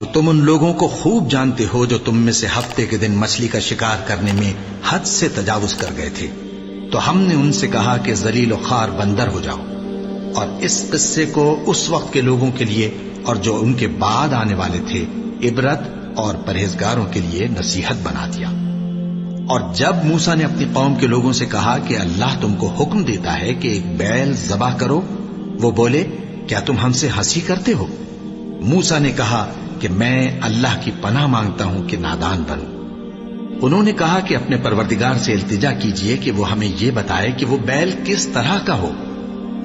تم ان لوگوں کو خوب جانتے ہو جو تم میں سے ہفتے کے دن مچھلی کا شکار کرنے میں حد سے تجاوز کر گئے تھے، تو ہم نے ان سے کہا کہ ذلیل و خوار بندر ہو جاؤ، اور اس قصے کو اس وقت کے لوگوں کے لیے اور جو ان کے بعد آنے والے تھے عبرت اور پرہیزگاروں کے لیے نصیحت بنا دیا۔ اور جب موسیٰ نے اپنی قوم کے لوگوں سے کہا کہ اللہ تم کو حکم دیتا ہے کہ ایک بیل ذبح کرو، وہ بولے کیا تم ہم سے ہنسی کرتے ہو؟ موسیٰ نے کہا کہ میں اللہ کی پناہ مانگتا ہوں کہ نادان بنوں۔ انہوں نے کہا کہ اپنے پروردگار سے التجا کیجئے کہ وہ ہمیں یہ بتائے کہ وہ بیل کس طرح کا ہو۔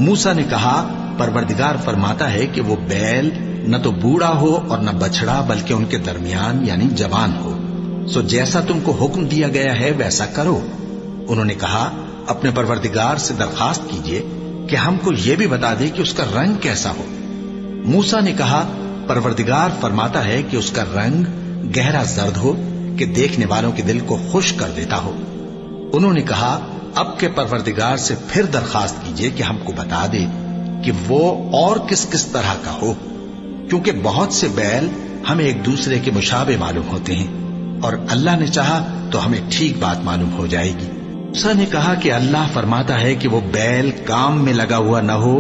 موسیٰ نے کہا پروردگار فرماتا ہے کہ وہ بیل نہ تو بوڑھا ہو اور نہ بچڑا بلکہ ان کے درمیان یعنی جوان ہو، سو جیسا تم کو حکم دیا گیا ہے ویسا کرو۔ انہوں نے کہا اپنے پروردگار سے درخواست کیجئے کہ ہم کو یہ بھی بتا دے کہ اس کا رنگ کیسا ہو۔ موسیٰ نے کہا پروردگار فرماتا ہے کہ اس کا رنگ گہرا زرد ہو کہ دیکھنے والوں کے دل کو خوش کر دیتا ہو۔ انہوں نے کہا اب کے پروردگار سے پھر درخواست کیجئے کہ ہم کو بتا دے کہ وہ اور کس کس طرح کا ہو، کیونکہ بہت سے بیل ہمیں ایک دوسرے کے مشابہ معلوم ہوتے ہیں، اور اللہ نے چاہا تو ہمیں ٹھیک بات معلوم ہو جائے گی۔ موسیٰ نے کہا کہ اللہ فرماتا ہے کہ وہ بیل کام میں لگا ہوا نہ ہو،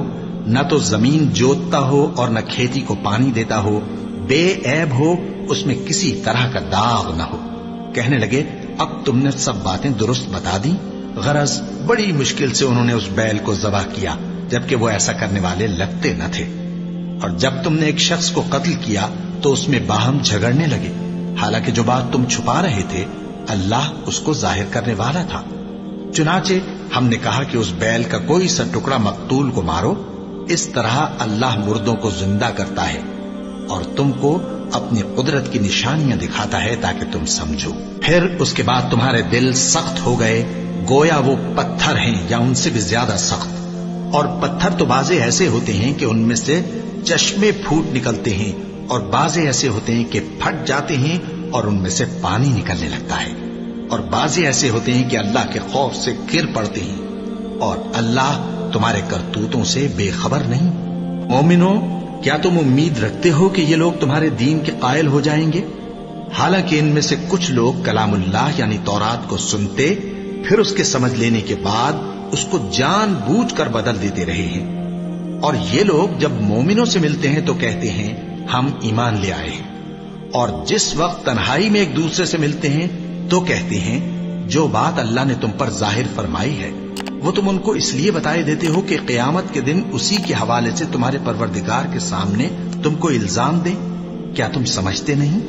نہ تو زمین جوتتا ہو اور نہ کھیتی کو پانی دیتا ہو، بے عیب ہو، اس میں کسی طرح کا داغ نہ ہو۔ کہنے لگے اب تم نے سب باتیں درست بتا دی۔ غرض بڑی مشکل سے انہوں نے اس بیل کو ذبح کیا، جبکہ وہ ایسا کرنے والے لگتے نہ تھے۔ اور جب تم نے ایک شخص کو قتل کیا تو اس میں باہم جھگڑنے لگے، حالانکہ جو بات تم چھپا رہے تھے اللہ اس کو ظاہر کرنے والا تھا۔ چنانچہ ہم نے کہا کہ اس بیل کا کوئی سا ٹکڑا مقتول کو مارو، اس طرح اللہ مردوں کو زندہ کرتا ہے اور تم کو اپنی قدرت کی نشانیاں دکھاتا ہے تاکہ تم سمجھو۔ پھر اس کے بعد تمہارے دل سخت ہو گئے گویا وہ پتھر ہیں یا ان سے بھی زیادہ سخت، اور پتھر تو بعضے ایسے ہوتے ہیں کہ ان میں سے چشمے پھوٹ نکلتے ہیں، اور بعضے ایسے ہوتے ہیں کہ پھٹ جاتے ہیں اور ان میں سے پانی نکلنے لگتا ہے، اور بعضے ایسے ہوتے ہیں کہ اللہ کے خوف سے گر پڑتے ہیں، اور اللہ تمہارے کرتوتوں سے بے خبر نہیں۔ مومنو، کیا تم امید رکھتے ہو کہ یہ لوگ تمہارے دین کے قائل ہو جائیں گے؟ حالانکہ ان میں سے کچھ لوگ کلام اللہ یعنی تورات کو سنتے پھر اس کے سمجھ لینے کے بعد اس کو جان بوجھ کر بدل دیتے رہے ہیں، اور یہ لوگ جب مومنوں سے ملتے ہیں تو کہتے ہیں ہم ایمان لے آئے ہیں، اور جس وقت تنہائی میں ایک دوسرے سے ملتے ہیں تو کہتے ہیں جو بات اللہ نے تم پر ظاہر فرمائی ہے وہ تم ان کو اس لیے بتائے دیتے ہو کہ قیامت کے دن اسی کے حوالے سے تمہارے پروردگار کے سامنے تم کو الزام دیں۔ کیا تم سمجھتے نہیں؟